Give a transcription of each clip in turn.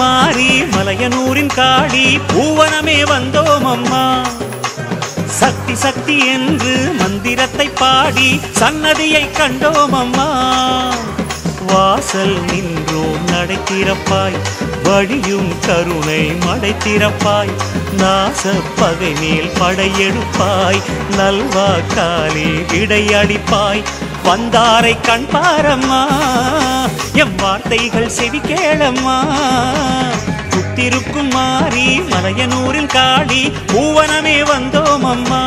மாறி மலையனூரின் காளி பூவனமே வந்தோம் அம்மா. சக்தி சக்தி என்று மந்திரத்தை பாடி சன்னதியை கண்டோம் அம்மா. வாசல் நின்றோம் நடை திறப்பாய், வழியும் கருணை மடை திறப்பாய். நாச பகை மேல் படையெடுப்பாய், நல்வாக்காலே விடையடிப்பாய். வந்தாரை கண் பாரம்மா, எம் வார்த்தைகள் செவி கேளம்மா. புத்திருக்கும் மாறி மலையனூரில் காளி பூவனமே வந்தோம் அம்மா.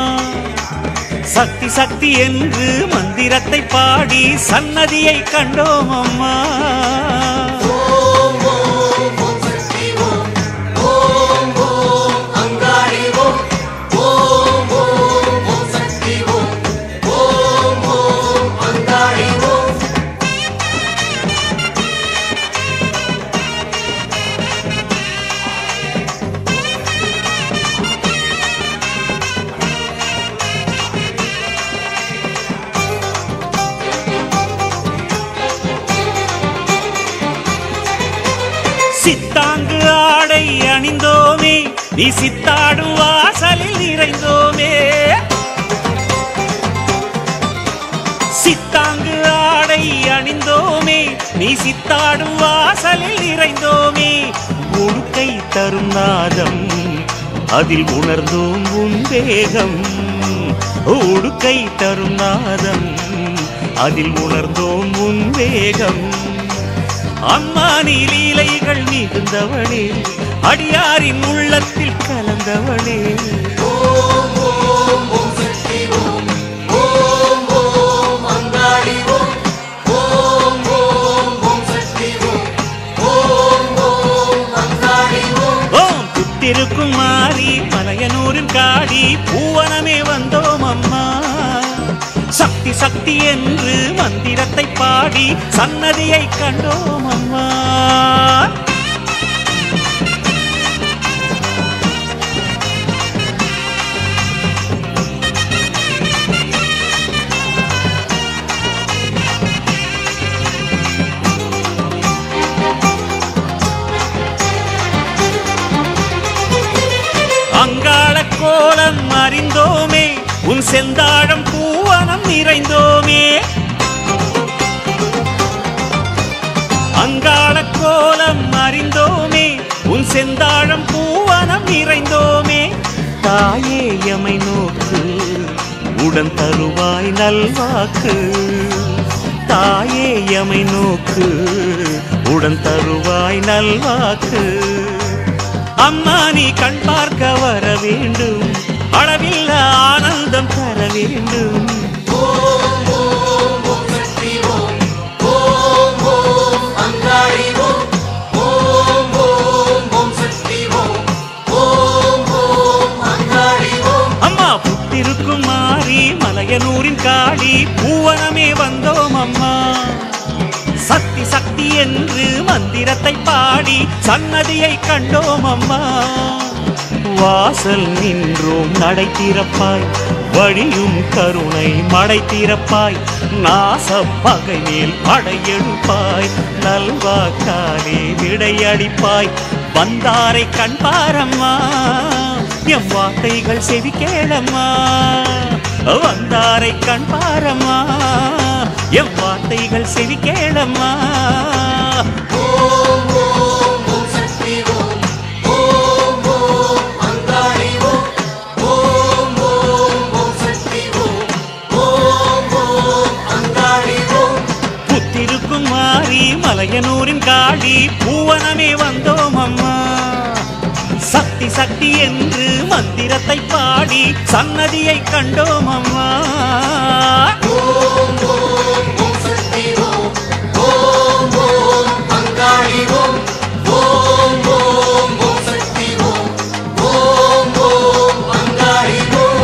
சக்தி சக்தி என்று மந்திரத்தை பாடி சன்னதியை கண்டோம் அம்மா. சித்தாங்கு ஆடை அணிந்தோமே, நீ சித்தாடும் வாசலில் நிறைந்தோமே. சித்தாங்கு ஆடை அணிந்தோமே, நீ சித்தாடும் வாசலில் நிறைந்தோமே. உடுக்கை தரும் நாதம் அதில் உணர்ந்தோம் உன் வேகம். உடுக்கை தரும் நாதம் அதில் உணர்ந்தோம் உன் வேகம். அம்மா நீ லீலைகள் மிகுந்தவளே, அடியாரின் உள்ளத்தில் கலந்தவளே. ஓம் ஓம் ஓம் சக்தி ஓம், ஓம் ஓம் அங்காளி ஓம், ஓம் ஓம் ஓம் சக்தி ஓம், ஓம் ஓம் அங்காளி ஓம். ஓம் புத்திருக்கும் மாறி மலையனூரின் காளி பூவனமே வந்தோம் அம்மா. சக்தி சக்தி என்று மந்திரத்தை பாடி சன்னதியை கண்டோம் அம்மா. அங்காள கோலம் அறிந்தோமே, உன் செந்தாழம் பூவனம் நிறைந்தோமே. அங்காள கோலம் அறிந்தோமே, உன் செந்தாழம் பூவனம் நிறைந்தோமே. தாயே எமை நோக்கு, உடன் தருவாய் நல்வாக்கு. தாயே எமை நோக்கு, உடன் தருவாய் நல்வாக்கு. அம்மா நீ கண் பார்க்க வர வேண்டும், அளவில்ல ஆனந்தம் தர வேண்டும். ஓம் ஓம் ஓம் சக்தி ஓம், ஓம் ஓம் அங்காளி ஓம், ஓம் ஓம் ஓம் சக்தி ஓம், ஓம் ஓம் அங்காளி ஓம். அம்மா புத்திருக்கும் மாறி மலையனூரின் காளி பூவனமே வந்தோம் அம்மா. சக்தி சக்தி என்று மந்திரத்தை பாடி சன்னதியை கண்டோம் அம்மா. வாசல் நின்றோம் நடை திறப்பாய், வழியும் கருணை மடை திறப்பாய். நாச பகை மேல் படையெடுப்பாய், நல்வாக்காலே விடையடிப்பாய். வந்தாரை கண் பாரம்மா, எம் வார்த்தைகள் செவி கேளம்மா. வந்தாரை கண் பாரம்மா, எம் வார்த்தைகள் செவி கேளம்மா. ஓம் ஓம் ஓம் சக்தி ஓம், ஓம் ஓம் அங்காளி ஓம், ஓம் ஓம் ஓம் சக்தி ஓம், ஓம் ஓம் அங்காளி ஓம். புத்திருக்கும் மாறி மலையனூரின் காளி பூவனமே வந்தோம் அம்மா. சக்தி சக்தி என்று மந்திரத்தை பாடி சன்னதியை கண்டோம் அம்மா. ஓம் ஓம் ஓம் சக்தி ஓம், ஓம் ஓம் அங்காளி ஓம், ஓம் ஓம் ஓம் சக்தி ஓம், ஓம் ஓம் அங்காளி ஓம்.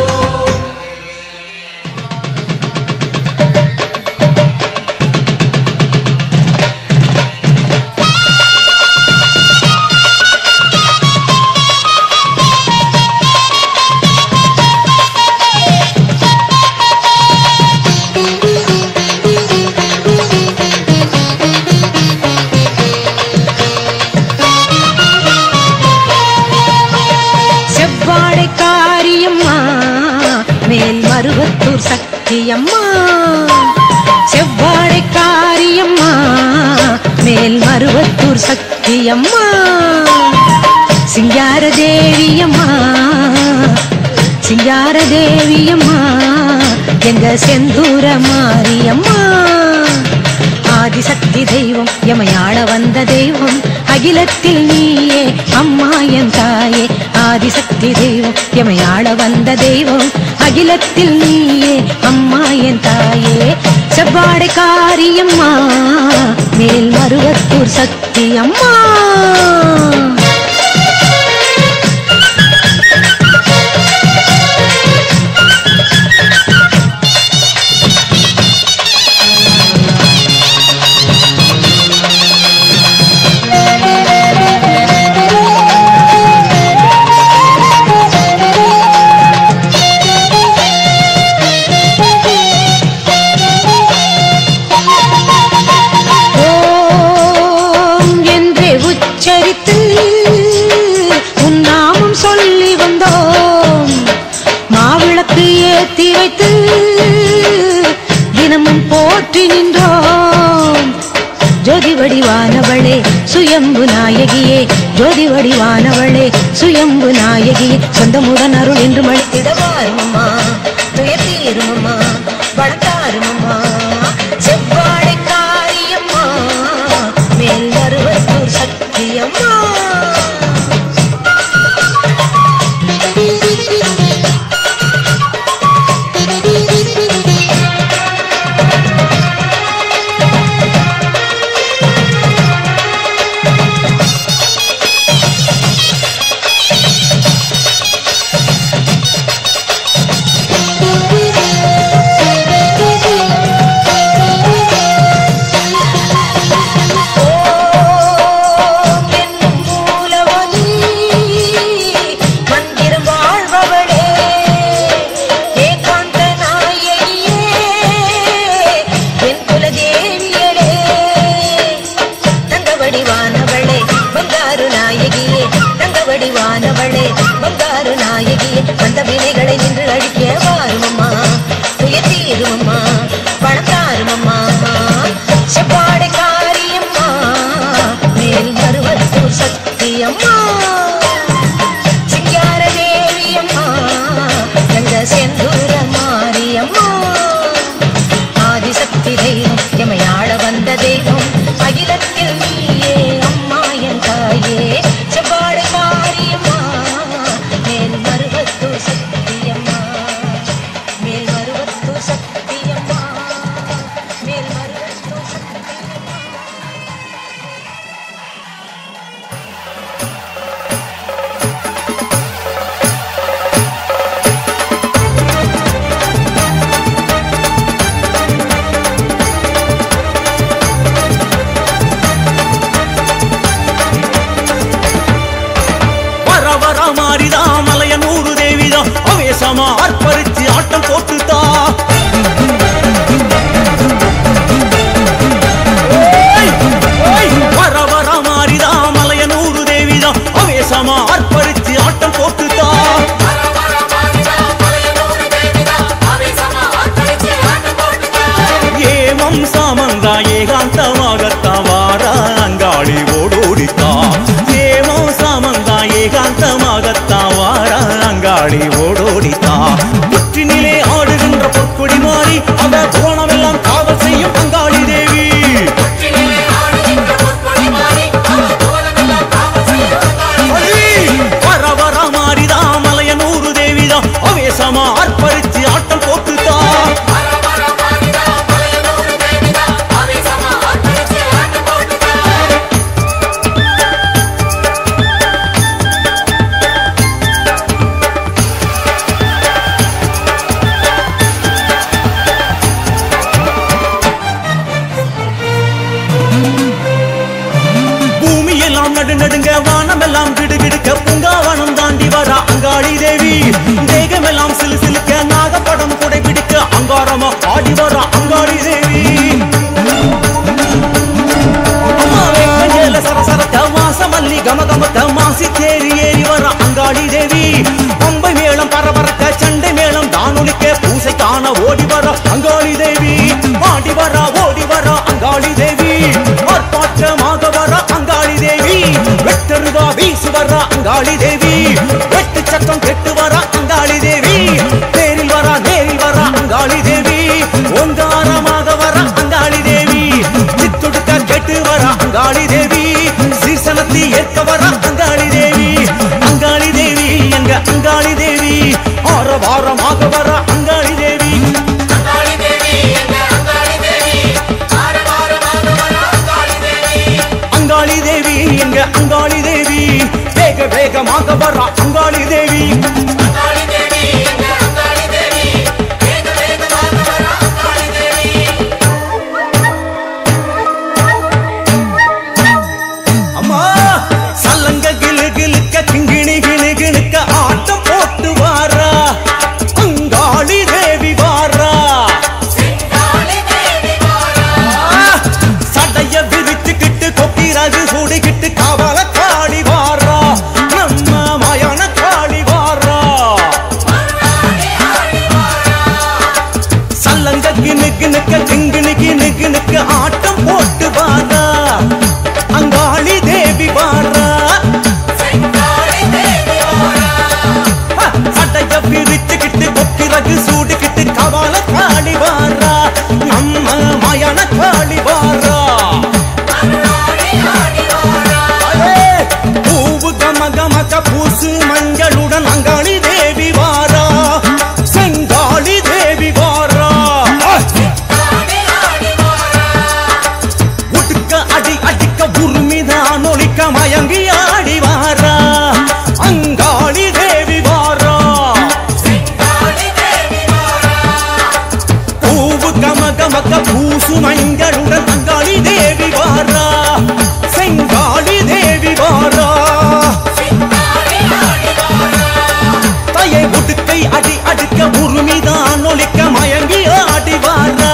மருவத்தூர் சக்தி அம்மா சிங்கார தேவி அம்மா சிங்கார தேவி அம்மா எங்க செந்தூர மாரியம்மா ஆதிசக்தி தெய்வம் எமையாள வந்த தெய்வம் அகிலத்தில் நீயே அம்மா என் தாயே ஆதிசக்தி தெய்வம் எமையாள வந்த தெய்வம் அகிலத்தில் நீயே அம்மா என் தாயே செவ்வாடை காரியம்மா மேல் மருவத்தூர் சக்தி அம்மா ஏத்தி வைத்து தினமும் போற்றி நின்றோம் ஜோதி வடிவானவளே சுயம்பு நாயகியே ஜோதி வடிவானவளே சுயம்பு நாயகியே சொந்தமுடன் அருள் என்று மழித்திடவாருமம்மா துயர்த்தீருமம்மா வளர்த்தாருமம்மா செவ்வாடை காரியம்மா மேல் மருவத்தூர் சக்தியம்மா வடிவானவளே பங்காரு நாயகியே வந்த வினைகளை நின்று அழிக்க வாருமம்மா துயர்த்தீருமம்மா பணத்தாருமம்மா செவ்வாடை காரியம்மா மேல் மருவத்தூர் சக்தியம்மா சிங்கார தேவியம்மா எங்க செந்தூர மாரியம்மா ஆதிசக்தி தெய்வம் எமையாள வந்த தெய்வம் அகிலத்தில் நீயே அம்மா என் தாயே செவ்வாடை காரியம்மா மேல் மருவத்தூர் சக்தியம்மா மேல் மருவத்தூர் சக்தியம்மா மேல் மருவத்தூர் சக்தியம்மா மலையனூரு தேவிதான் அவேசமா அர்ப்பரிச்சு ஆட்டம் போட்டுதா வர வர மாறிதா மலையனூரு தேவிதான் அவேசமா அர்ப்பரிச்சு ஆட்டம் போட்டுதா ஏமம் சாமந்தா ஏகாந்தமாகத்தா வார அங்காளி ஓடோடித்தா ஏமம் சாமந்தா ஏகாந்தமாகத்தா வார அங்காளி ஓடோடித்தா புற்றினிலே ஆடுகின்ற பொற்கொடி மாறி அந்த புவனமெல்லாம் காவல் செய்யும் அங்காளி தேவி வர வர மாறிதா மலையனூரு தேவிதான் அவேசமா அர்ப்பரிச்சு ஆட்டம் போட்டுதா நடுங்க வானமெல்லாம் கிடுகிடுக்க பூங்காவனம் தாண்டி வர அங்காளி தேவி தேகமெல்லாம் சிலு சிலுக்க நாகப்படம் குடை பிடிக்க அங்காரமா ஆடி வர அங்காளி தேவி சரசரத்த மாசமல்லி கமகமத்த மாசி தேரி ஏறி வர அங்காளி தேவி பம்பை மேளம் பரபரக்க சண்டை மேளம் தானொலிக்க பூசை காண ஓடி வர அங்காளி தேவி ஆடி வர ஓடி வர அங்காளி தேவி ஆர்ப்பாட்டமாக வர அங்காளி அங்காளி தேவி வெட்டு சத்தம் கெட்டு வரா அங்காளி தேவி நேரில் வரா அங்காளி தேவி ஓங்காரமாக வரா அங்காளி தேவி சித்துடுக்க கெட்டு வரா அங்காளி தேவி சீசனத்தி ஏற்க வரா அங்காளி தேவி எங்க அங்காளி தேவி ஆரவாரமாக வரா அங்காளி தேவி அங்காளி தேவி எங்க அங்காளி தேவி வேக வேகமாக வரா அங்காளி தேவி அம்மா சல்லங்க கிளு கிளுக்க கிங்கிணி கிளு கிளுக்க ஆட்டம் போட்டு வாரா அங்காளி தேவி வாரா சடைய விரிச்சுக்கிட்டு கொக்கிராது சூடிக்கிட்டு காவல காளி வாரா நம்ம மயான காளி வாரா சல்லங்க கிணு கிணுக்க கிங்கிணி கிணு கிணுக்க ஆட்டம் போட்டு வாரா அங்காளி தேவி வாரா சடைய விரிச்சுக்கிட்டு கொக்கிராது சூடிக்கிட்டு காவல காளி வாரா நம்ம மயான காளி வாரா பூவு கம கமக்க பூசு மஞ்சளுடன் அங்காளி தேவி வாரா செங்காளி தேவி வாரா உடுக்க அடி அடிக்க உருமிதான் ஒலிக்க மயங்கி ஆடி வாரா அங்காளி தேவி வாரா பூவு கம கமக்க பூசு மஞ்சளுடன் அங்காளி தேவி வாரா செங்காளி தேவி வாரா தயை உடுக்கை அடி அடிக்க உருமிதான் ஒலிக்க மயங்கி ஆடி வாரா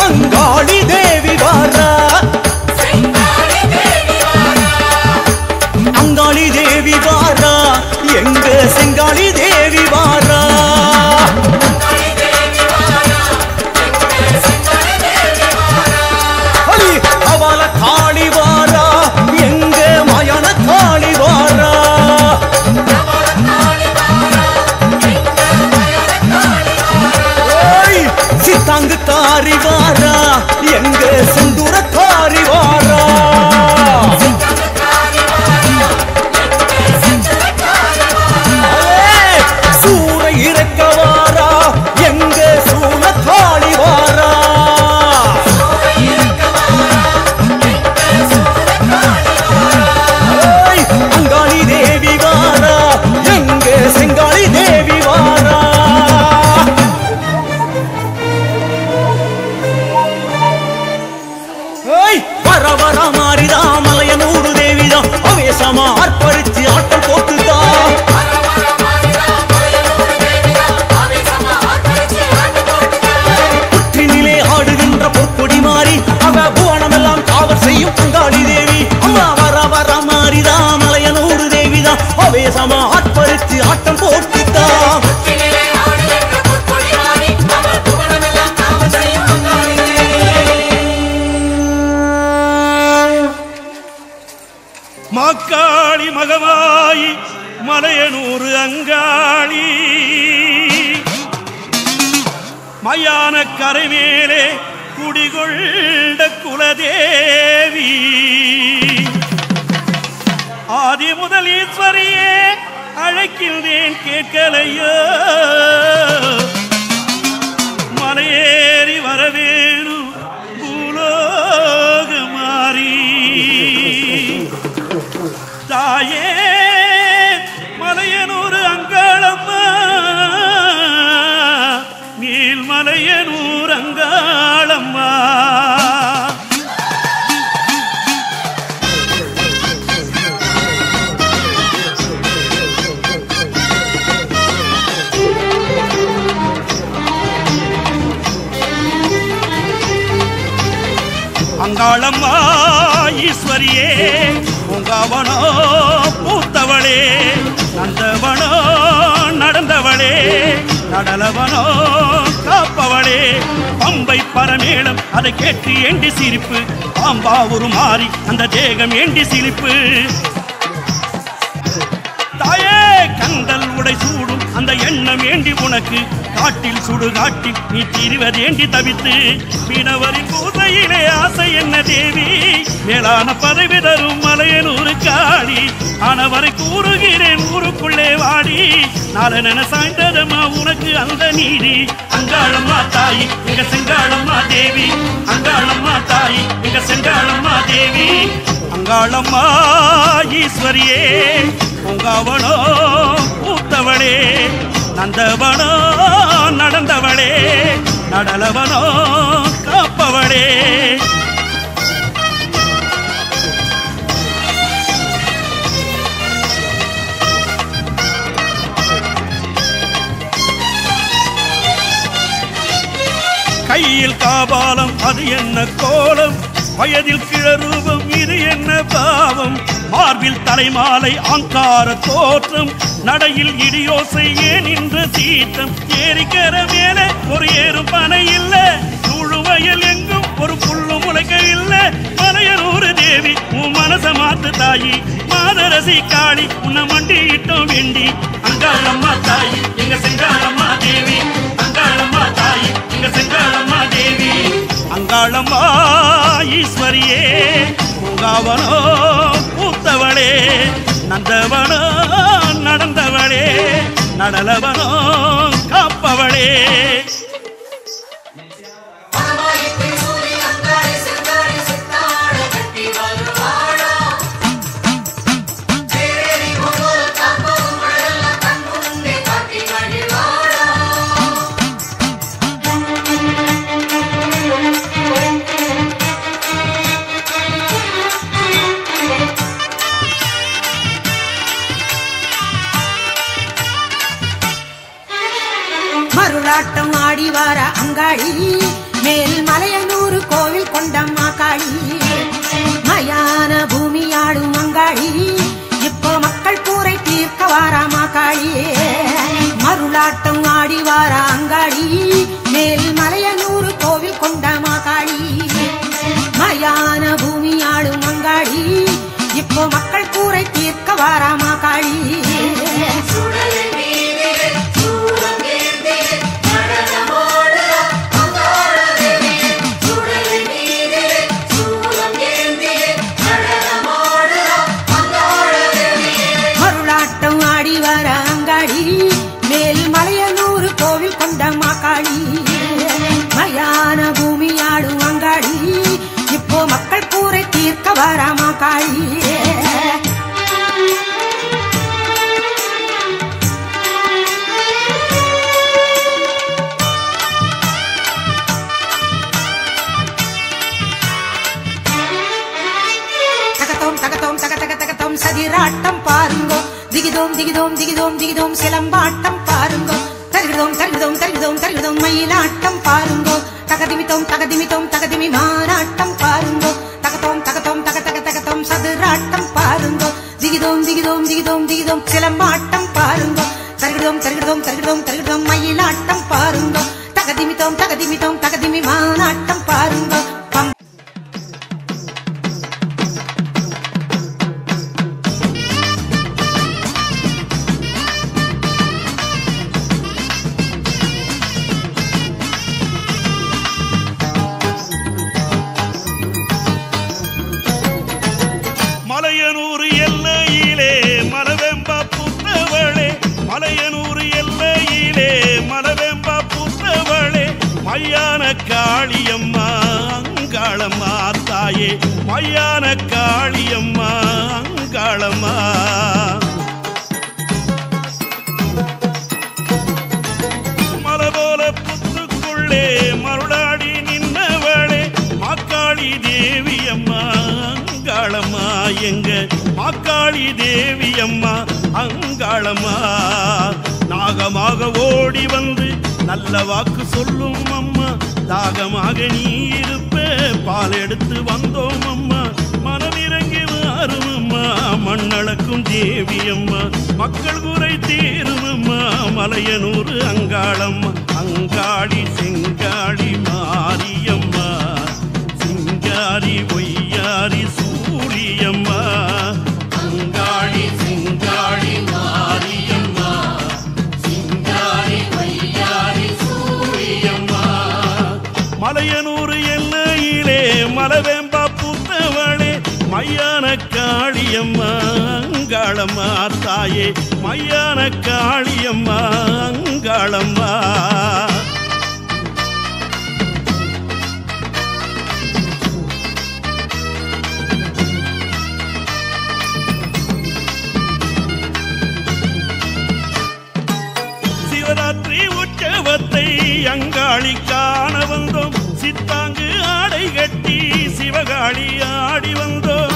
அங்காளி தேவி வாரா அங்காளி தேவி வாரா எங்க செங்காளி தேவி வாரா அவள காளி வாரா எங்க மயான காளி வாரா சித்தாங்கு காரி வாரா எங்க செந்தூர காரி வாரா சூர இறக்க வாரா எங்க சூன காளி வாரா அங்காளி தேவி வாரா எங்க செங்காளி தேவி வாரா வர வர மாறிதா மலையனூரு தேவிதான் அவேசமா ஆர்ப்பரிச்சு ஆட்டம் போட்டுதா புற்றினிலே ஆடுகின்ற பொற்கொடி மாறி அவ புவனமெல்லாம் காவல் செய்யும் அங்காளி தேவி அம்மா வர வர மாறிதா மலையனூரு தேவிதான் அவேசமா ஆர்ப்பரிச்சு ஆட்டம் போட்டுதா மாக்காளி மகமாயி மலையனூறு அங்காளி மயான கரை மேலே குடிகொண்ட குலதேவி ஆதி முதல் ஈஸ்வரியே அழைக்கின்றேன் கேட்கலையோ மலையேறி வரவேணும் பூலோக மாறி தாயே மலையனூர் அங்காளம்மா நீல் மலையனூர் அங்காளம்மா அங்காளம்மா ஈஸ்வரியே உங்கவனோ பூத்தவளே நந்தவனோ நடந்தவளே நடலவனோ காப்பவளே பம்பை பரமேளம் அதை கேட்டு ஏண்டி சிரிப்பு பாம்பா ஒரு மாறி அந்த தேகம் ஏண்டி சிரிப்பு புடை சூடும் அந்த எண்ணம் வேண்டி உனக்கு காட்டில் சுடு காட்டில் நீ திரிவதேண்டி தவித்து மீனவரின் பூசையிலே ஆசை என்ன தேவி மேலான பதவி தரும் மலையனூரு காளி ஆனவரை கூறுகிறேன் ஊருக்குள்ளே வாடி நாளென சாய்ந்ததம்மா உனக்கு அந்த நீதி அங்காளம்மா தாயி மிக செங்காளம்மா தேவி அங்காளம்மா தாயி மிக செங்காளம்மா தேவி அங்காளம்மா ஈஸ்வரியே பொங்காவனோ பூத்தவளே நந்தவனோ நடந்தவளே நடலவனோ காப்பவளே கையில் காபாலம் அது என்ன கோலம் வயதில் கிழரூபம் இது என்ன பாவம் மார்பில் தலைமாலை ஆங்கார தோற்றம் நடையில் இடியோசை ஏன் இன்று சீற்றம் ஏரிக்கர மேலே ஒரு ஏறும் பனை இல்ல சூழுவயல் எங்கும் ஒரு புல்லு முளைக்கவில்லை மலையனூரு தேவி உன் மனச மாத்து தாயி மாதரசி காளி உன்னை மண்டியிட்டோம் வேண்டி அங்காளம்மா தாயி எங்க செங்காளம்மா தேவி அங்காளம்மா தாயி எங்க செங்காளம்மா தேவி அங்காளம்மா ஈஸ்வரியே பூங்காவனோ பூத்தவளே நந்தவனோ நடந்தவளே நடலவனோ காப்பவளே மருளாட்டம் ஆடி வார அங்காளி மேல் மலையனூர் கோவில் கொண்டம்மா காளி மயான பூமி ஆடும் அங்காளி இப்போ மக்கள் கூரை தீர்க்க வாராமா காளி மருளாட்டம் ஆடி வார அங்காளி மேல் மலையனூர் கோவில் கொண்டம்மா காளி மயான பூமி ஆடும் அங்காளி இப்போ மக்கள் கூரை தீர்க்க வாராமா காளி மேல் மலையனூர் கோவில் கொண்டம்மா காளி மயான பூமி ஆடும் அங்காளி இப்போ மக்கள் கூரை தீர்க்க வாராமா காளி தகத்தோம் தகத்தோம் தக தக தகத்தோம் சதிராட்டம் பாருங்கோ திகிதோம் திகிதோம் திகிதோம் திகிதோம் சிலம்பாட்டம் பாருங்கோ தருகிதோம் தருகிதோம் தருகிதோம் தருகிதோம் மயிலாட்டம் பாருங்கோ தகதிமித்தோம் தகதிமித்தோம் தகதிமி மானாட்டம் பாருங்கோ தகத்தோம் தகத்தோம் தக தக தகத்தோம் சதுராட்டம் பாருங்கோ திகிதோம் திகிதோம் திகிதோம் திகிதோம் சிலம்பாட்டம் பாருங்கோ தருகிதோம் தருகிதோம் தருகிதோம் தருகிதோம் மயிலாட்டம் பாருங்கோ தகதிமித்தோம் தகதிமித்தோம் தகதிமி மானாட்டம் பாருங்கோ மலையனூர் எல்லையிலே மலவெம்பா புத்தவளே மலையனூர் எல்லையிலே மலவெம்பா புத்தவளே மையான காளியம்மா அங்காளம்மா தாயே மையான காளியம்மா அங்காளம்மா மலபோல புத்துக்குள்ளே மருளாடி நின்றவளே மாக்காளி தேவி அம்மா அங்காளம்மா எங்க மாக்காளி தேவி அம்மா அங்காளம்மா நாகமாக ஓடி வந்து நல்ல வாக்கு சொல்லும் அம்மா தாகமாக நீ இருப்ப பால் எடுத்து வந்தோம் அம்மா மனமிறங்கி வாரும் அம்மா மண்ணளக்கும் தேவி அம்மா மக்கள் குறை தீரும் அம்மா மலையனூர் அங்காளம்மா அங்காளி செங்காளி மாரியம்மா சிங்காரி ஒய்யாரி சூரியம்மா அங்காளி செங்காளி மாரியம்மா மலவேம்பா பூத்தவளே மையான காளியம்மா அங்காளம்மா தாயே மையான காளியம்மா அங்காளம்மா சிவராத்திரி உற்சவத்தை அங்காளி காண வந்தோம் சித்தாங்கு ஆடை கட்டி சிவகாளி ஆடி வந்தோம்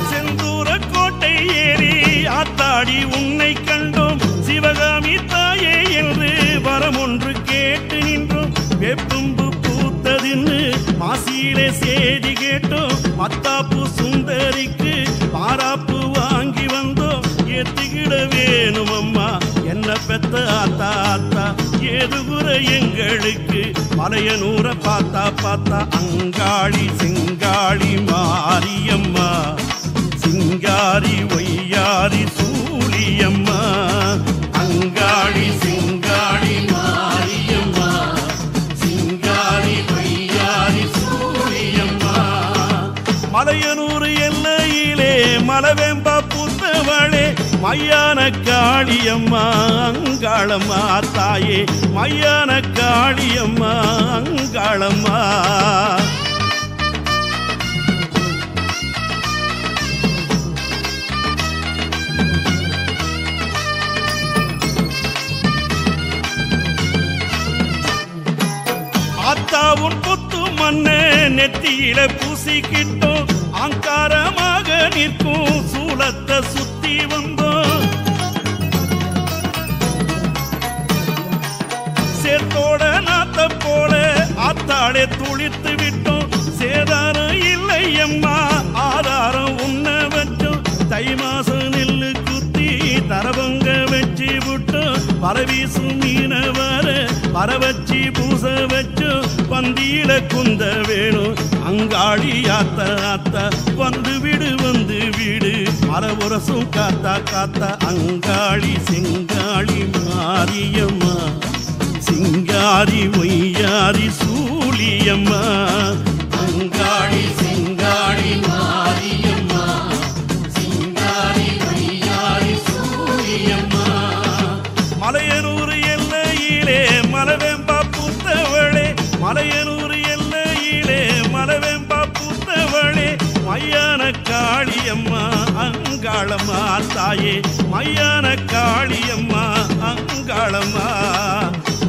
செந்தூர கோட்டை ஏறி ஆத்தாடி உன்னை கண்டோம் சிவகாமி தாயே என்று வரம் ஒன்று கேட்டு நின்றோம் வேப்பம்பு பூத்ததின்னு மாசியிலே சேதி கேட்டோம் மத்தாப்பு சுந்தரிக்கு பாராப்பு வாங்கி வந்தோம் ஏத்துக்கிட வேணும் அம்மா என்ன பெத்த ஆத்தா ஆத்தா ஏதுகுற எங்களுக்கு மலையனூர பார்த்தா பார்த்தா அங்காளி சிங்காளி மாரியம்மா சிங்காரி ஒய்யாரி சூழியம்மா அங்காளி சிங்காளி மாரியம்மா சிங்காரி ஒய்யாரி சூழியம்மா மலையனூர் எல்லையிலே மலவேம்பா பூத்தவளே மையான காளியம்மா அங்காளம்மா தாயே மையான காளியம்மா அங்காளம்மா ஆத்தாவும் புத்து மண்ணு நெத்தியில பூசிக்கிட்டோம் அங்காரமாக நிற்கும் சூலத்தை சுத்தி வந்தோம் சேத்தோட நாத்த போல ஆத்தாளே துளித்து விட்டோம் சேதாரம் இல்லை அம்மா ஆதாரம் உண்ண வச்சோம் தை மாசம் நெல்லு குத்தி தரவங்க வச்சு விட்டோம் பரவீசும் மீன வர பரவச்சி பூச வச்சோம் பந்தியில குந்த வேணும் அங்காளி ஆத்தா ஆத்தா வந்து விடு மரபுரசும் காத்தா காத்தா அங்காளி சிங்காளி மாரியம்மா சிங்காரி ஒய்யாரி சூழியம்மா அங்காளி சிங்காளி மாரியம்மா சிங்காரி ஒய்யாரி சூழியம்மா மலையனூர் எல்லையிலே மலவேம்பா பூத்தவளே மலையனூர் எல்லையிலே மலவேம்பா பூத்தவளே மையான காளியம்மா அங்காளம்மா தாயே மையான காளியம்மா அங்காளம்மா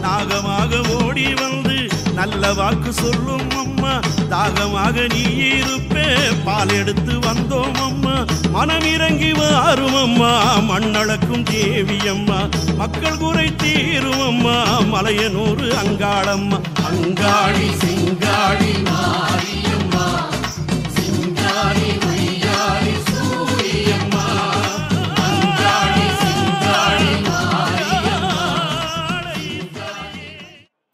நாகமாக ஓடி வந்து நல்ல வாக்கு சொல்லும் அம்மா தாகமாக நீ இருப்பே பால் எடுத்து வந்தோம் அம்மா மனம் இறங்கி வாரும் அம்மா மண்ணளக்கும் தேவி அம்மா மக்கள் குறை தீரும் அம்மா மலையனூர் அங்காளம்மா அங்காளி சிங்காளி மாரியம்மா சிங்காரி ஒய்யாரி சூரியம்மா அங்காளி சிங்காளி மாரியம்மா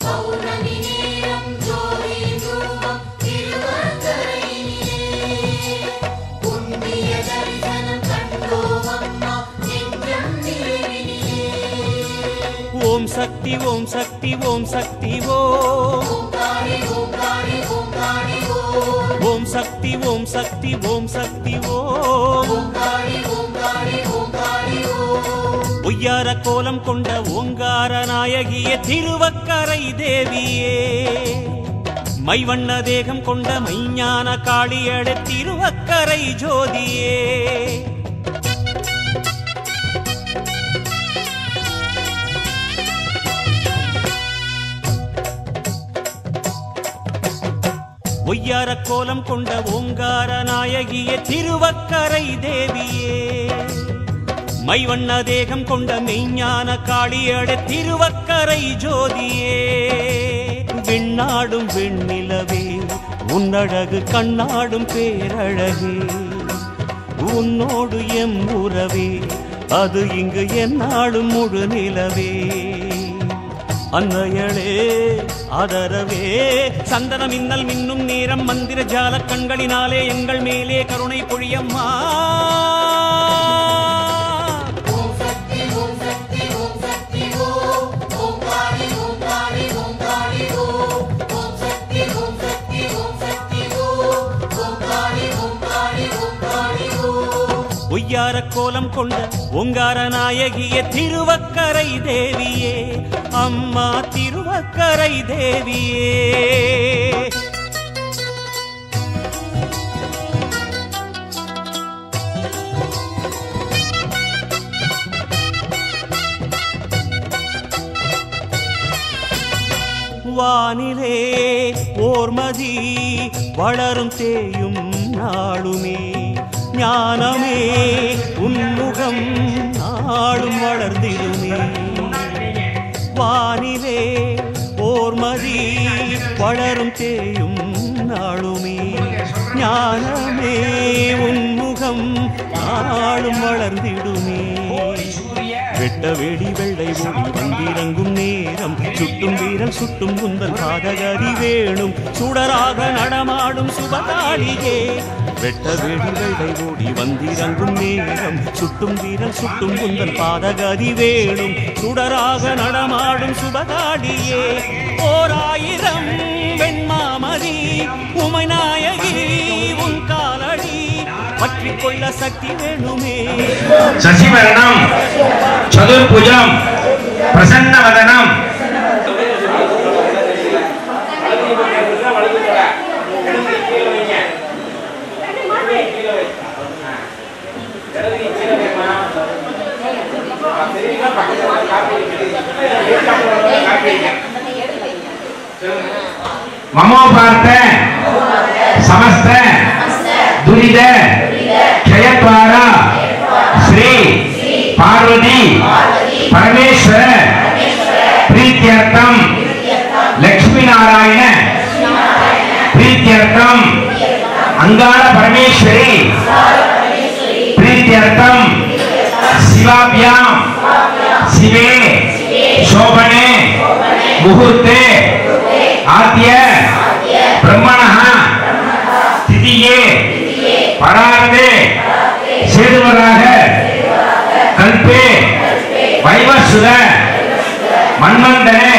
பௌர்ணமி நேரம் ஜோதி தூபம் திருவக்கரையிலே புண்ணிய தரிசனம் கண்டோம் அம்மா நெஞ்சம் நிறைவினிலே ஓம் சக்தி ஓம் சக்தி ஓம் சக்தி ஓம் ஓங்காரி ஓங்காரி ஓங்காரி ஓம் ஓம் சக்தி ஓம் சக்தி ஓம் சக்தி ஓம் ஓங்காரி ஓங்காரி ஓங்காரி ஓம் ஒய்யார கோலம் கொண்ட ஓங்கார நாயகியே திருவக்கரை தேவியே மைவண்ண தேகம் கொண்ட மைஞான காளியட திருவக்கரை ஜோதியே ஒய்யார கோலம் கொண்ட ஓங்கார நாயகியே திருவக்கரை தேவியே மைவண்ண தேகம் கொண்ட மெய்ஞான காளியட திருவக்கரை ஜோதியே விண்ணாடும் வெண்ணிலவே உன்னழகு கண்ணாடும் பேரழகே உன்னோடு எம் உறவே அது இங்கு என்னாடும் முழு நிலவே அன்னையளே ஆதரவே சந்தன மின்னல் மின்னும் நேரம் மந்திர ஜால கண்களினாலே எங்கள் மேலே கருணை பொழியம்மா ஓம் சக்தி ஓம் சக்தி ஓம் சக்தி ஓம் ஓங்காரி ஓங்காரி ஓங்காரி ஓம் கோலம் கொண்ட ஓங்கார நாயகியே திருவக்கரை தேவியே அம்மா திருவக்கரை தேவியே வானிலே ஓர்மதி வளரும் தேயும் நாளுமே ஞானமே உன்முகம் நாளும் வளர்ந்திடுமே வானிலே ஓர்மதி வளரும் தேயும் நாளுமே ஞானமே உன்முகம் நாளும் வளர்ந்திடுமே வெட்ட வெடி வெள்ளை ஓடி வந்திறங்கும் நேரம் சுட்டும் வீரல் சுட்டும் குந்தல் பாதகதி வேணும் சுடராக நடமாடும் சுபகாளியே வெட்ட வெடி வெள்ளை ஓடி வந்திறங்கும் நேரம் சுட்டும் வீரல் சுட்டும் குந்தல் பாதகதி வேணும் சுடராக நடமாடும் சுபகாளியே ஓராயிரம் வெண்மாமதி உமைநாயகி உன் காலடி பற்றிக் கொள்ள சக்தி வேணுமே சசிவரணம் சதுர்புஜம் பிரசன்னவதனம் மமோபார்த்த சமஸ்த துரித க்ஷயத்வாரா ஸ்ரீ பார்வதி பரமேஸ்வர प्रीत्यर्थम लक्ष्मी नारायण प्रीत्यर्थम अंगार परमेश्वरी प्रीत्यर्थम शिवाभ्याम शिवे शोभने मुहूर्ते आद्य ब्रह्मणः तिथिये परार्धे सेदुवराग कल्पे वैवस्वत मन्वन्तरे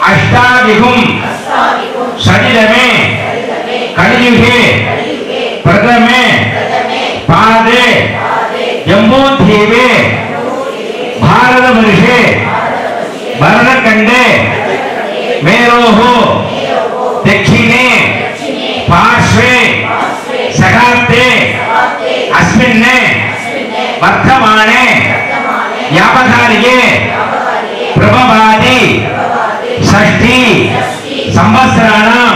अष्टाविहुम षडिदमे कलियुगे प्रथमे पादे जम्बूद्वीपे भारतवर्षे भरतखण्डे मेरोः दक्षिणे पार्श्वे सखास्ते अस्मिन् वर्तमाने व्यापकारिके प्रभवादि षष्ठी संवत्सराणां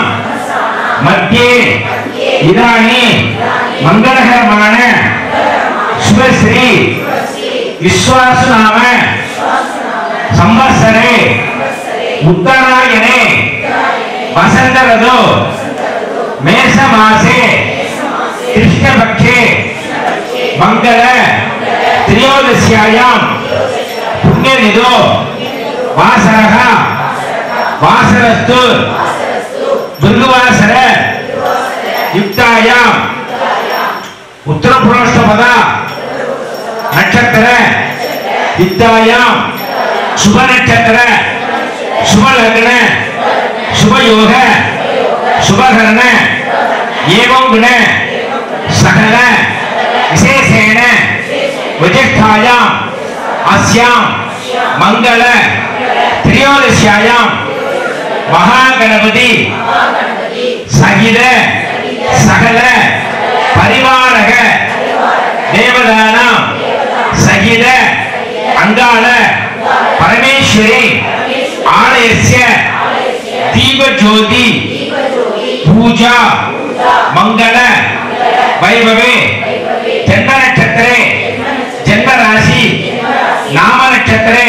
मध्ये इदानीं मंगलकरमाण शुभश्री विश्वासनाम संवत्सरे उत्तरायणे वसंत ऋतु मेष मासे कृष्णपक्षे मंगल त्रयोदश्यायां पुण्यनिधो वासरः वासरस्तु दुर्गवासर युक्तायां उत्तरपुरुषपद नक्षत्र युक्तायां शुभ नक्षत्र शुभ लग्न शुभ योग शुभ करण एवं गुण सकल विशेषेण वज्रस्थायां अस्यां मंगल त्रयोदश्यायां महागणपति सहित सकल परिवारक देवदानां सहित अंगाल परमेश्वरी आलयस्य दीपज्योति पूजा मंगल वैभवे जन्म नक्षत्रे जन्म राशि नाम नक्षत्रे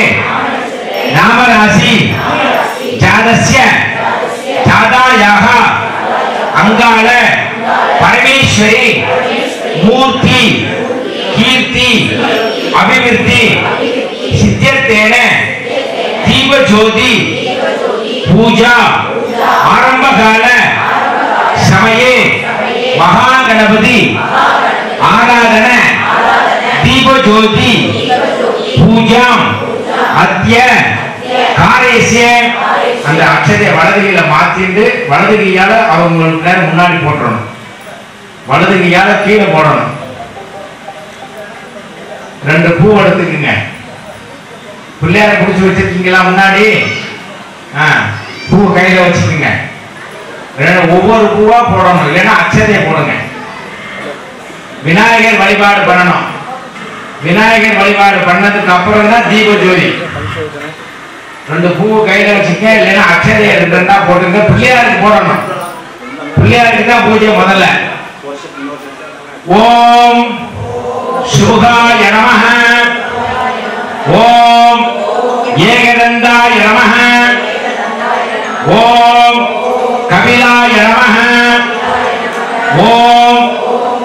नाम राशि जातस्य जातायाः अंगाल परमेश्वरी मूर्ति कीर्ति अभिवृद्धि सिद्ध्यर्थेन दीपज्योति पूजा आरंभ काल समये महागणपति आराधन दीपज्योति पूजा अद्य காரேசிய அந்த அக்ஷதை வலதுகையில மாத்திட்டு வலது கையால அவங்களுக்கு முன்னாடி போட்டுறணும் வலது கையால கீழே போடணும் 2 பூ எடுத்துக்குங்க. பிள்ளையார பிடிச்சி வச்சிருக்கீங்களா முன்னாடி? பூ கையில வச்சுக்கோங்க. ஒவ்வொரு பூவா போடணும், இல்லைன்னா அச்சதையை போடுங்க. விநாயகர் வழிபாடு பண்ணணும். விநாயகர் வழிபாடு பண்ணதுக்கு அப்புறம் தான் தீப ஜோதி. 2 பூ கையில வச்சுக்க, இல்லைன்னா அச்சதையை 2 போட்டுங்க. பிள்ளையாருக்கு போடணும். பிள்ளையாருக்கு தான் பூஜை முதல்ல. ஓம் சுகாய நமஹ, ஓம் ஏகதந்தாய நமஹ, ஓம் கபிலாய நமஹ, ஓம்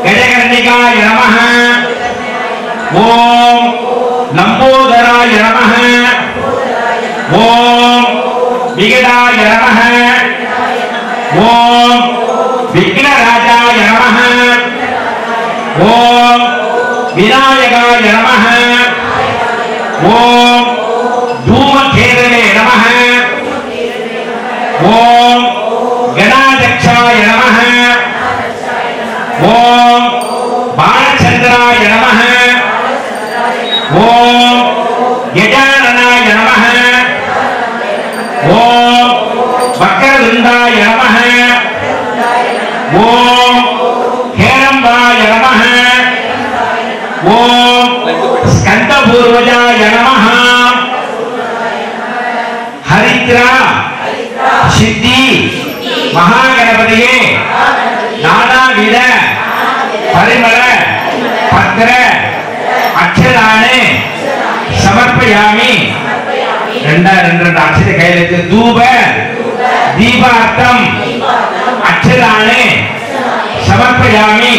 கஜகர்ணிகாய நமஹ, ஓம் லம்போதராய நமஹ, ஓம் விகடாய நமஹ, ஓம் விக்னராஜாய நமஹ, ஓம் விநாயகாய நமஹ, ஓம் தூமகேதவே நமஹ, ஓம் கணாதக்ஷாய நமஹ, ஓம் பாலச்சந்திராய நமஹ, ஓம் கஜானனாய நமஹ, ஓம் வக்ரதுண்டாய நமஹ, ஓம் ஹேரம்பாய நமஹ, ஓம் ஸ்கந்தபூர்வஜாய நமஹ, ஹரித்ரா சித்தி மகாகணபதியே நானாவித பரிமள பத்திர அக்ஷராணி சமர்ப்பயாமி. 2 அக்ஷர கையில் வச்சு தூப தீபார்த்தம் அக்ஷராணி சமர்ப்பயாமி.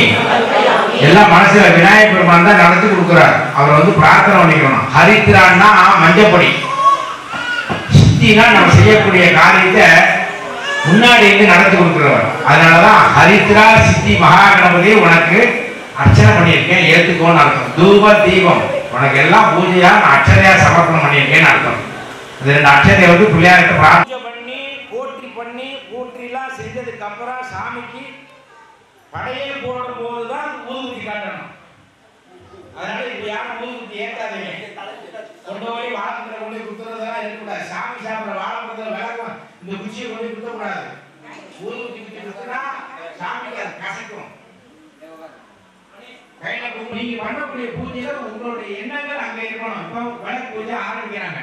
எல்லாம் மனசுல விநாயகர் பெருமான் தான் நடத்தி கொடுக்கிறார். அவர் வந்து பிரார்த்தனை பண்ணிக்கணும். ஹரித்ரான்னா மஞ்சப்பொடி, சித்தினா நம்ம செய்யக்கூடிய காரியத்தை முன்னாடி இருந்து நடத்தி கொடுக்கிறவர். அதனாலதான் ஹரித்ரா சித்தி மகாகணபதி உனக்கு அர்ச்சனை பண்ணியிருக்கேன், ஏத்துக்கோன்னு அர்த்தம். தூப தீபம் உனக்கு எல்லாம் பூஜையா அக்ஷதையா சமர்ப்பணம் பண்ணியிருக்கேன்னு அர்த்தம். இந்த 2 அக்ஷதையை வந்து பிள்ளையார்கிட்ட பிரார்த்தனை பண்ணி போற்றிலாம் செஞ்சதுக்கு அப்புறம் சாமிக்கு படையல் போடும் போதுதான் ஊதுகுத்தி காட்டணும். அதனால இப்ப யாரும் ஊதுகுத்தி ஏற்காதீங்க. கொண்டு போய் வாழைப்பழத்தை கொண்டு குத்துறதெல்லாம் இருக்கக்கூடாது. சாமி சாப்பிட்ற வாழைப்பழத்தில் விளக்கம் இந்த குச்சியை கொண்டு குத்தக்கூடாது. ஊதுகுத்தி குத்தி குத்துனா சாமிக்கு அது கசக்கும். கையில நீங்க பண்ணக்கூடிய பூஜையில உங்களுடைய எண்ணங்கள் அங்க இருக்கணும். இப்ப விளக்கு பூஜை ஆரம்பிக்கிறாங்க.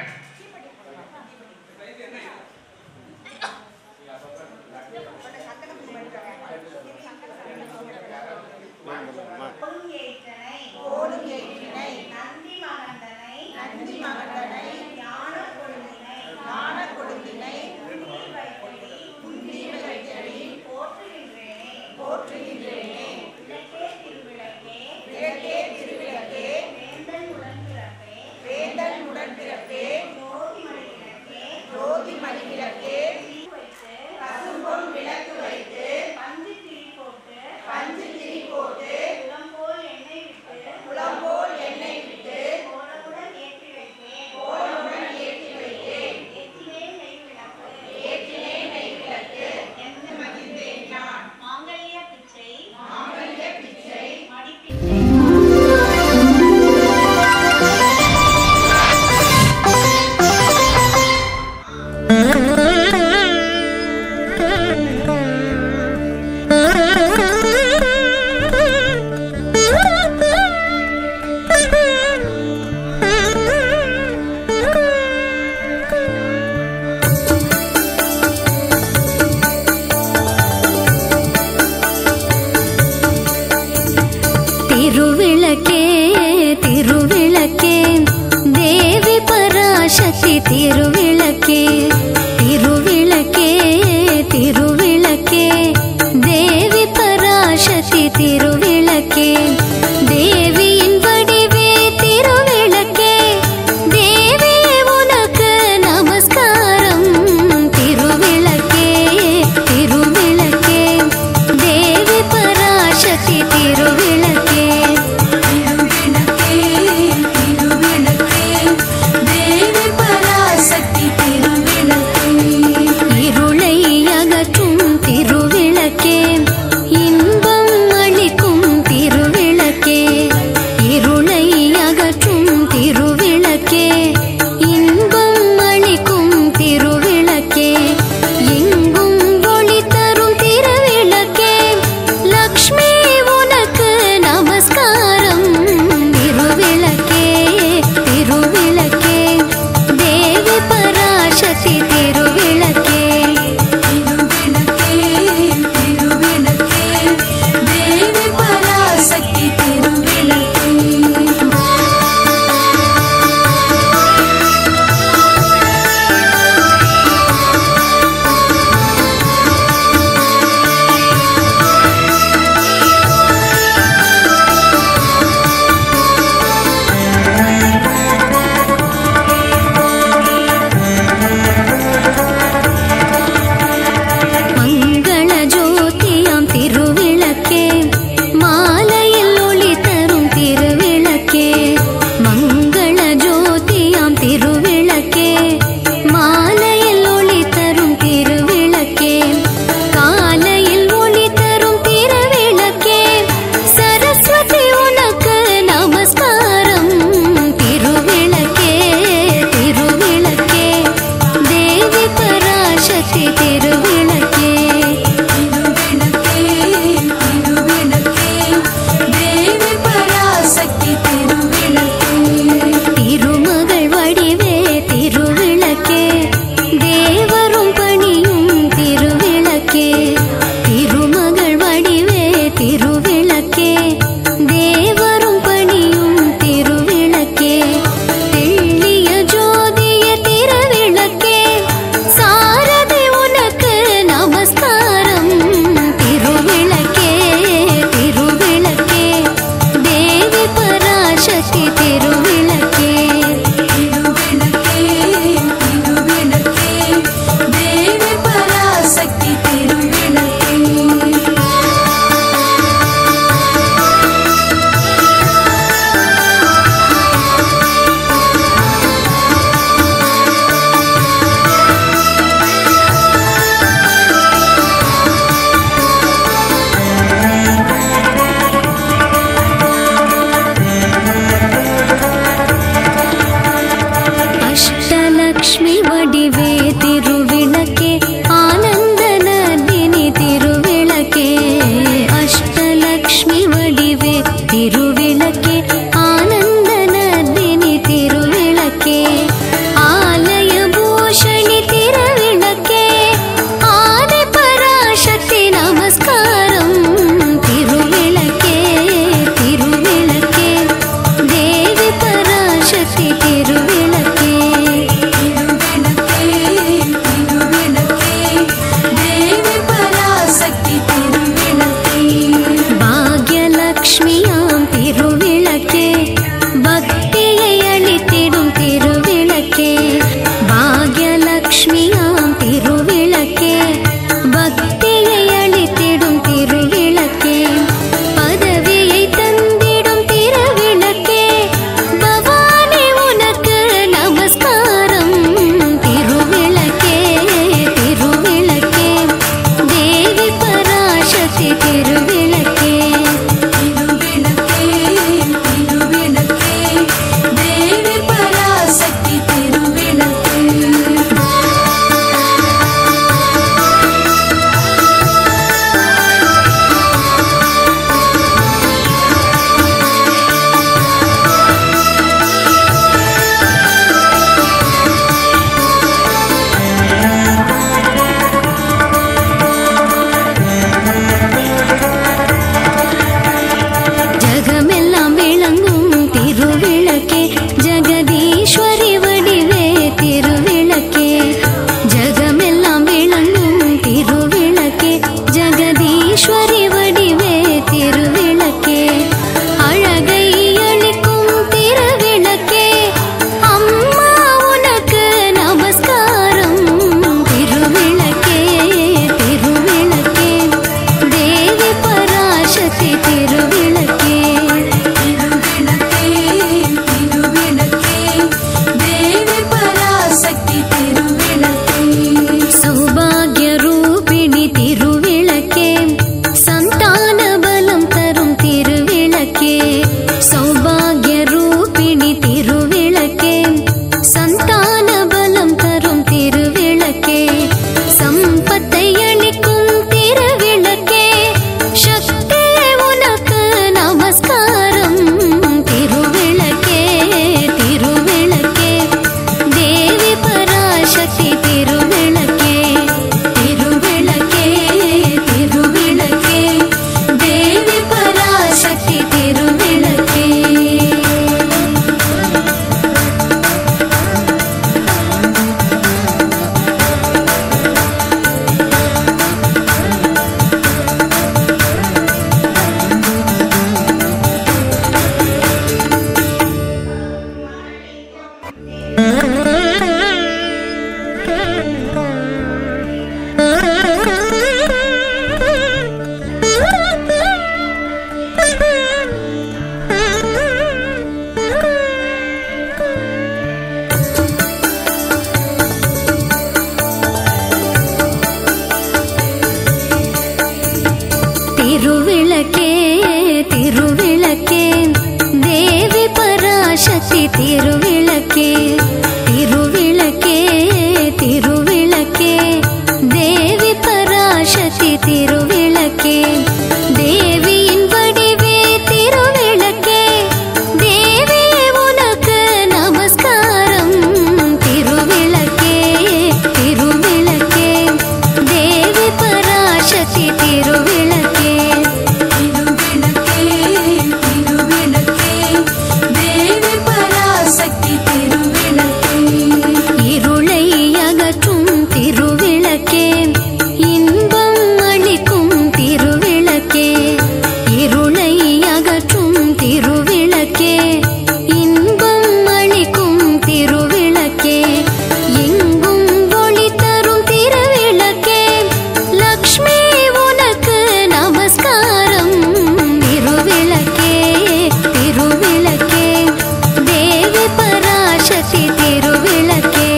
திருவிளக்கே திருவிளக்கே தேவி பராசக்தி திருவிளக்கே திருவிளக்கே திருவிளக்கே தேவி பராசக்தி திருவிளக்கே தேவியின் வடிவே திருவிளக்கே தேவி உனக்கு நமஸ்காரம் திருவிளக்கே திருவிளக்கே தேவி பராசக்தி திருவிளக்கே திருவிளக்கே திருவிளக்கே தேவி பராசக்தி பராசக்தி திருவிளக்கே திருவிளக்கே திருவிளக்கே தேவி பராசக்தி திருவிளக்கே திருமகள் வடிவே திருவிளக்கே தேவரும் பணியும் திருவிளக்கே திருமகள் வடிவே திருவிளக்கே தேவரும் பணியும் திருவிளக்கே தெள்ளிய ஜோதிய திருவிளக்கே சாரதி உனக்கு திருவிளக்கே தேவியின் வடிவே திருவிளக்கே தேவி உனக்கு நமஸ்காரம் திருவிளக்கே திருவிளக்கே தேவி பராசக்தி திருவிளக்கே திருவிளக்கே திருவிளக்கே தேவி பராசக்தி திருவிளக்கே இருளை அகற்றும் திருவிளக்கே இன்பம் அளிக்கும் திருவிளக்கே இருளை அகற்றும் திருவிளக்கே இன்பம் அளிக்கும் திருவிளக்கே எங்கும் ஒளி தரும் திருவிளக்கே லக்ஷ்மி உனக்கு நமஸ்காரம் திருவிளக்கே திருவிளக்கே தேவி பராசக்தி திருவிளக்கே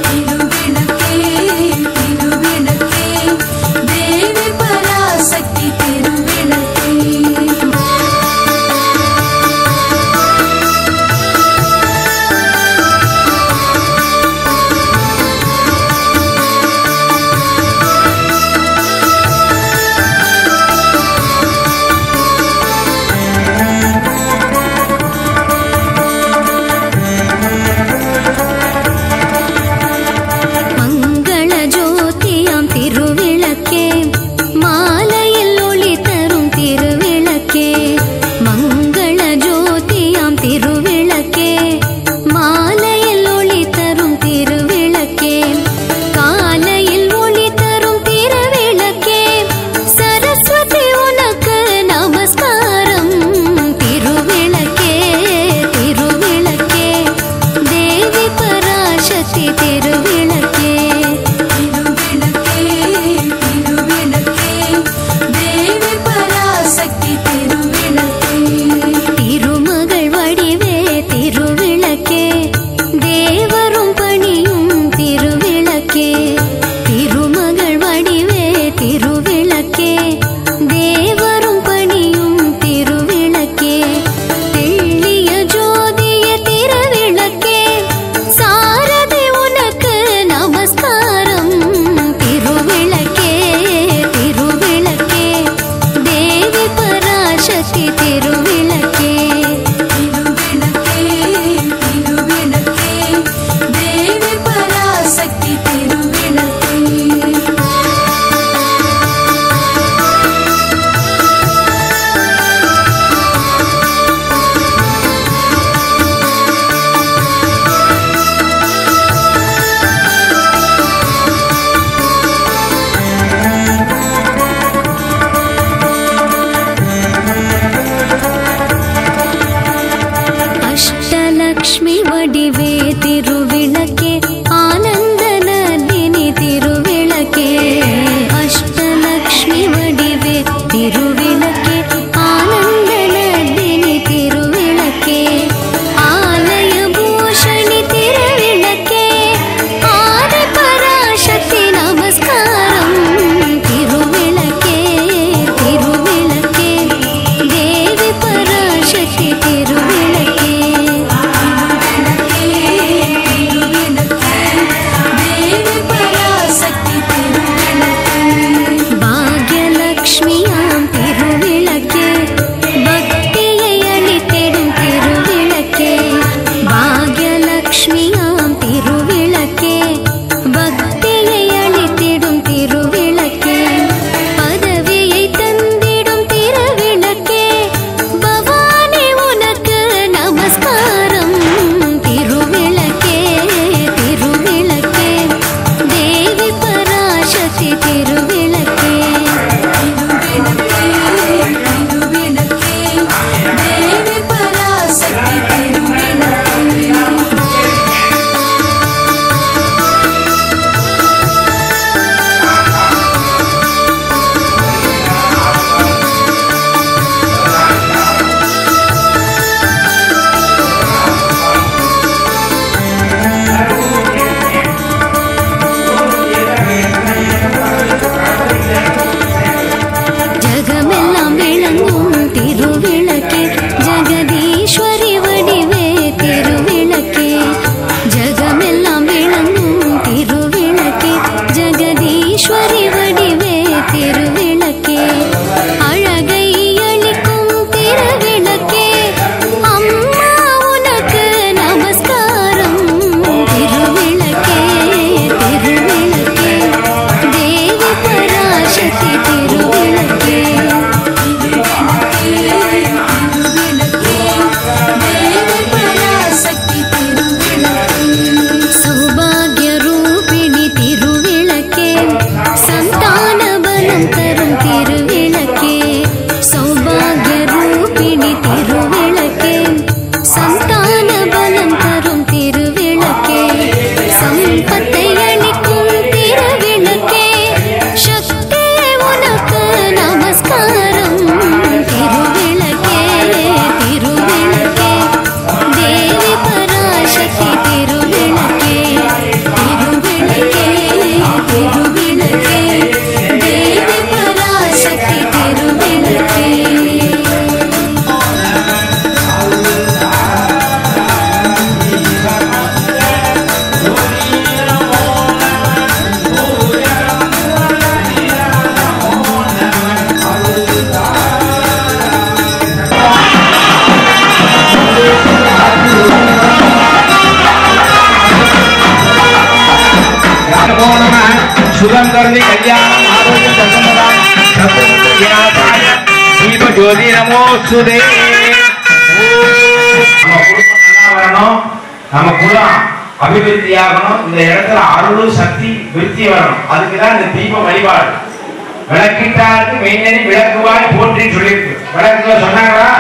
திருவிளக்கே திருவிளக்கே தேவி பராசக்தி திருவிளக்கே மங்கள ஜோதியாம் திருவிளக்கே மாலையில் ஒளி தரும் திருவிளக்கே மங்கள ஜோதியாம் திருவிளக்கே மாலையில் ஒளி தரும் திருவிளக்கே காலையில் ஒளி தரும் திருவிளக்கே சரஸ்வதி உனக்கு நமஸ்காரம் திருவிளக்கே திருவிளக்கே தேவி பராசக்தி திருவிளக்கே திருவிளக்கே திருவிளக்கே தேவி பராசக்தி திருவிளக்கே திருமகள் வடிவே திருவிளக்கே தேவரும் பணியும் திருவிளக்கே திருமகள் வடிவே திருவிளக்கே தேவரும் பணியும் திருவிளக்கே தெள்ளிய ஜோதிய திருவிளக்கே சாரதி உனக்கு நமஸ்காரம் திருவிளக்கே திருவிளக்கே தேவி பராசக்தி திருவிளக்கே திருவிளக்கே திருவிளக்கே தேவி பராசக்தி திருவிளக்கே அஷ்டலக்ஷ்மி வடிவே திருவிளக்கே ஆனந்த நதினி திருவிளக்கே அஷ்டலக்ஷ்மி வடிவே திருவிளக்கே ஆனந்த நதினி திருவிளக்கே ஆலய பூஷணி திருவிளக்கே ஆதி பராசக்தி நமஸ்காரம் திருவிளக்கே திருவிளக்கே தேவி பராசக்தி திருவிளக்கே தேவி பராசக்தி திருவிளக்கே பாக்யலக்ஷ்மியாம் திருவிளக்கே பக்தியை அளித்திடும் திருவிளக்கே பாக்யலக்ஷ்மியாம் திருவிளக்கே பக்தியை அளித்திடும் திருவிளக்கே பதவியை தந்திடும் திருவிளக்கே பவானி உனக்கு நமஸ்காரம் திருவிளக்கே திருவிளக்கே தேவி பராசக்தி திருவிளக்கே திருவிளக்கே திருவிளக்கே தேவி பராசக்தி திருவிளக்கே Thank you. தீப ஜோதி நமோஸ்துதே. நம்ம குடும்பம் நல்லா வரணும், நம்ம குலம் அபிவிருத்தியாகணும், இந்த இடத்துல அருளும் சக்தி விருத்தி வரணும். அதுக்குதான் இந்த தீப வழிபாடு. விளக்கிட்டாருக்கு மெய்நெறி விளக்குவாய் போற்றின்னு சொல்லியிருக்கு. விளக்குல சொன்னாங்களா?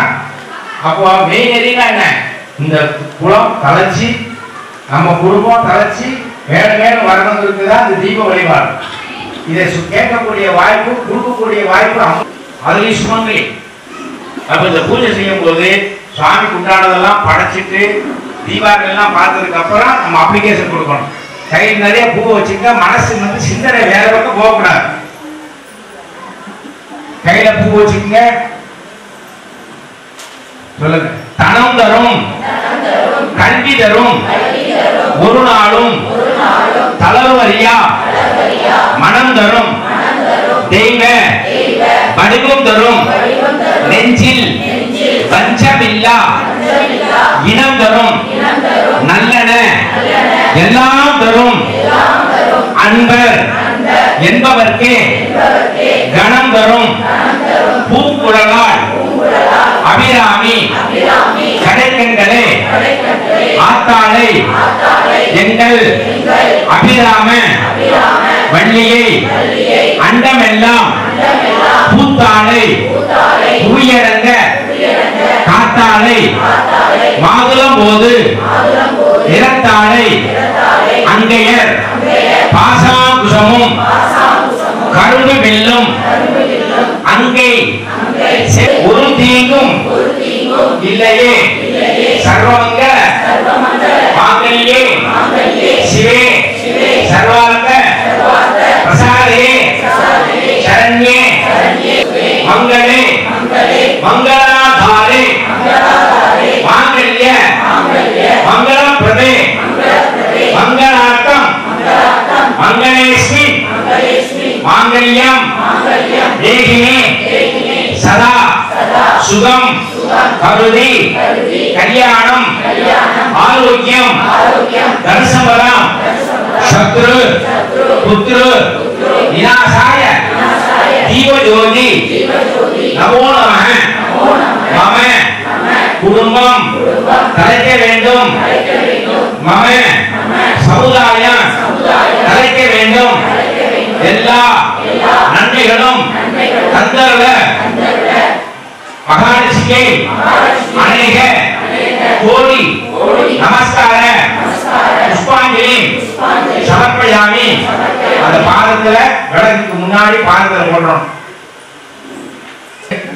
அப்போ மெய்நெறினா என்ன? இந்த குலம் தலைச்சி, நம்ம குடும்பம் தலைச்சி மேல மேல வரணுங்கிறது தான் இந்த தீப வழிபாடு. இதை கேட்கக்கூடிய வாய்ப்பு, கொடுக்கக்கூடிய வாய்ப்பு அதுலயும் சுமங்கலி. அப்ப இந்த பூஜை செய்யும் போது சுவாமிக்கு உண்டானதெல்லாம் படைச்சிட்டு தீபாவளி எல்லாம் பார்த்ததுக்கு அப்புறம் நம்ம அப்ளிகேஷன் கொடுக்கணும். கையில் நிறைய பூ வச்சுக்க, மனசு வந்து சிந்தனை வேற பக்கம் போகக்கூடாது. கையில பூ வச்சுக்கங்க. சொல்லுங்க. தனம் தரும், கல்வி தரும், ஒரு நாளும் தளர்வரியா மனம் தரும், தெய்வ வடிவம் தரும், நெஞ்சில் பஞ்சமில்லா இனம் தரும், நல்லன எல்லாம் தரும், அன்பர் என்பவர்க்கே கணம் தரும், பூக்குழலால் அபிராமி கடைக்கண்களே ஆத்தாளை எங்கள் அபிராம வள்ளியை அண்டமெல்லாம் பூத்தாளை புவியடங்க காத்தாளை மாதுளம் போது நிறத்தாளை அங்கையர் பாசாங்குசமும் கரும்பு வெல்லும் அங்கை ஒரு தீங்கும் இல்லையே சர்வமங்க மாங்கல்யே சிவே சர்வார்த்த பிரசாதே சரண்யே மங்களே மங்களாதாரே மாங்கல்ய மங்களப்பிரதே மங்களார்த்தம் மங்களேஸ்மி மாங்கல்யம் தேகினே சதா சுகம் கருதி கல்யாணம் ஆரோக்கியம் தர்சம்பரம் சத்ரு புத்ரு விநாசாய தீப ஜோதி நமோ நமः மம குடும்பம் தலைக்க வேண்டும், மம சமுதாயம் தலைக்க வேண்டும், எல்லா நன்மைகளும் தந்தருள மகாலட்சுமியை அநேக கோடி நமஸ்கார புஷ்பாஞ்சலி சமர்ப்பயாமி. அந்த பாதத்துல விளக்குக்கு முன்னாடி பாதத்துல போடுறோம்.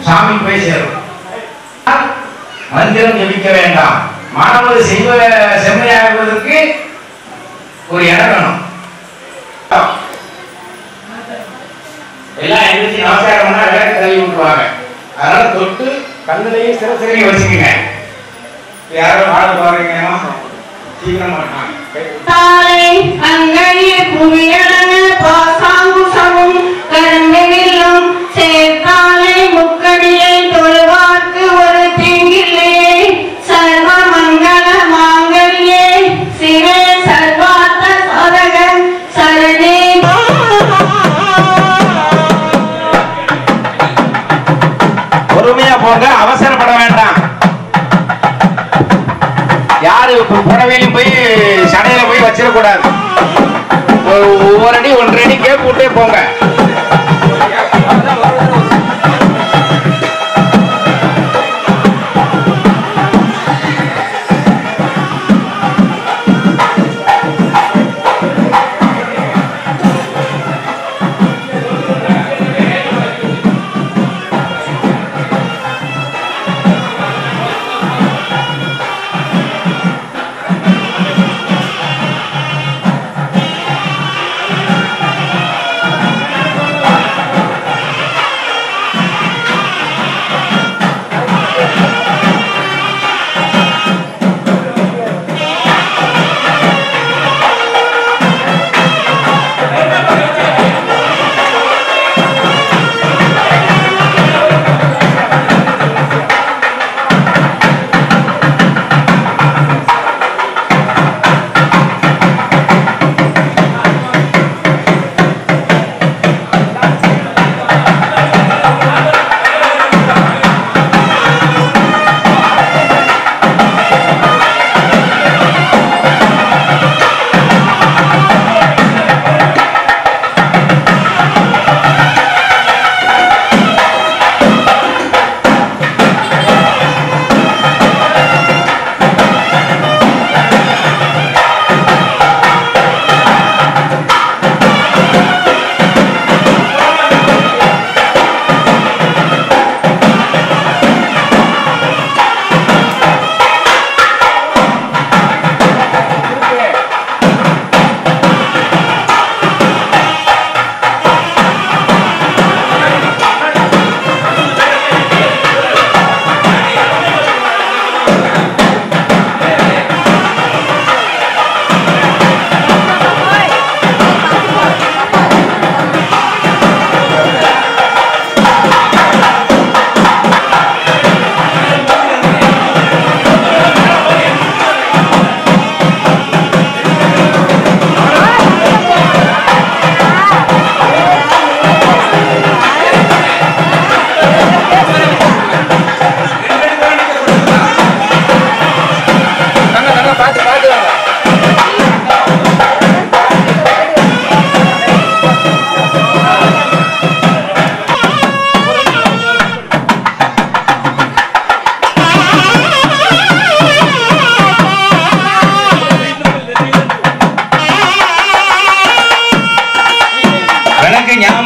சாமி போய் சேரும். மந்திரம் ஜபிக்க வேண்டாம். மாணவர் செம்மையாகுவதற்கு ஒரு இடம் வேணும். எல்லாம் எழுதி நமஸ்காரம் பண்ணா விளக்கு தள்ளி விட்டுருவாங்க. அதனால தொட்டு கண்ணிலையும் சிறசிறையும் வச்சுக்கங்க. யாரோ பாட போறீங்க சீக்கிரமா பாசாங்குசமும் கரும்பிலும் சேர்த்தாலே முக்கடியை தொழுவார்க்கு ஒரு தீங்கில்லையே சர்வ மங்கள மாங்கல்யே சிவே சர்வார்த்த சாதக சரணே. பொறுமையா போங்க, அவசரப்பட வேண்டாம். யாரு புடவையிலும் போய் சடையில போய் வச்சிடக்கூடாது. ஒவ்வொரு அடி ஒன்றரை அடி கேப் விட்டே போங்க.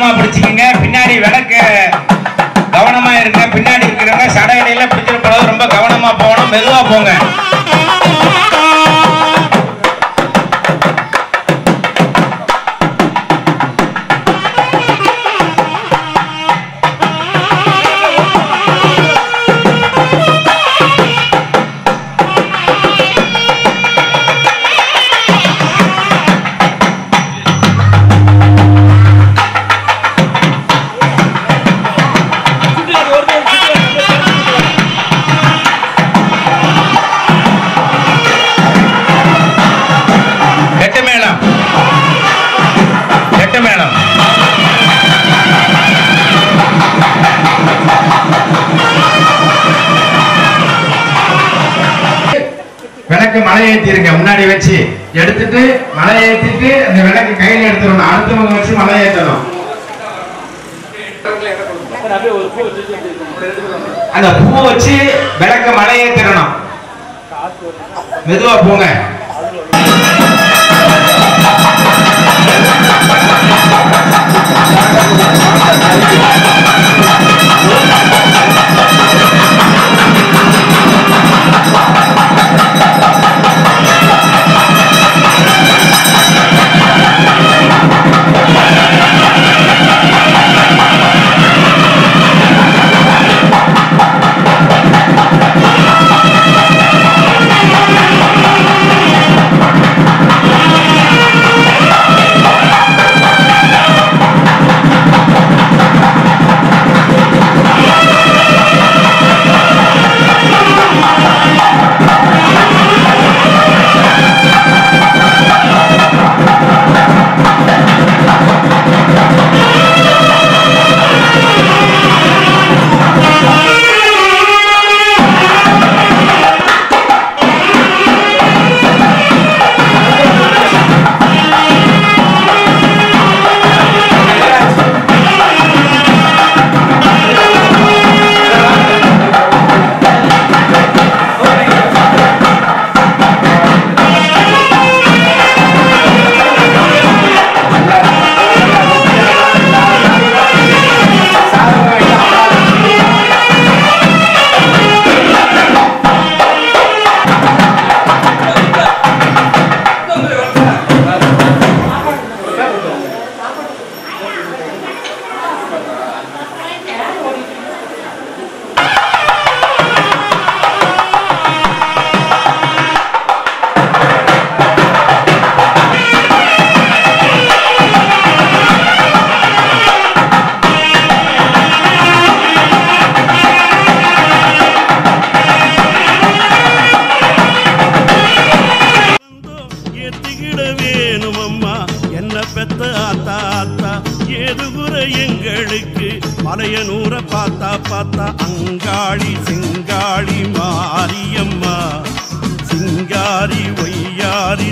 கவனமா பிடிச்சிக்கங்க. பின்னாடி விளக்கு கவனமா இருங்க. பின்னாடி இருக்கிறவங்க சடையில பிடிச்சிருப்பது ரொம்ப கவனமா போகணும். மெதுவா போங்க. விளக்கு மலை ஏற்றி இருக்க முன்னாடி வச்சு எடுத்துட்டு மலை ஏற்றிட்டு அந்த விளக்கு கையில் எடுத்துடணும். அடுத்தவங்க வச்சு மலை ஏற்றணும். அந்த பூ வச்சு விளக்க மலை ஏற்றிடணும். மெதுவா போங்க. மலையனூர பார்த்தா பார்த்தா அங்காளி சிங்காளி மாரியம்மா சிங்காரி ஒய்யாரி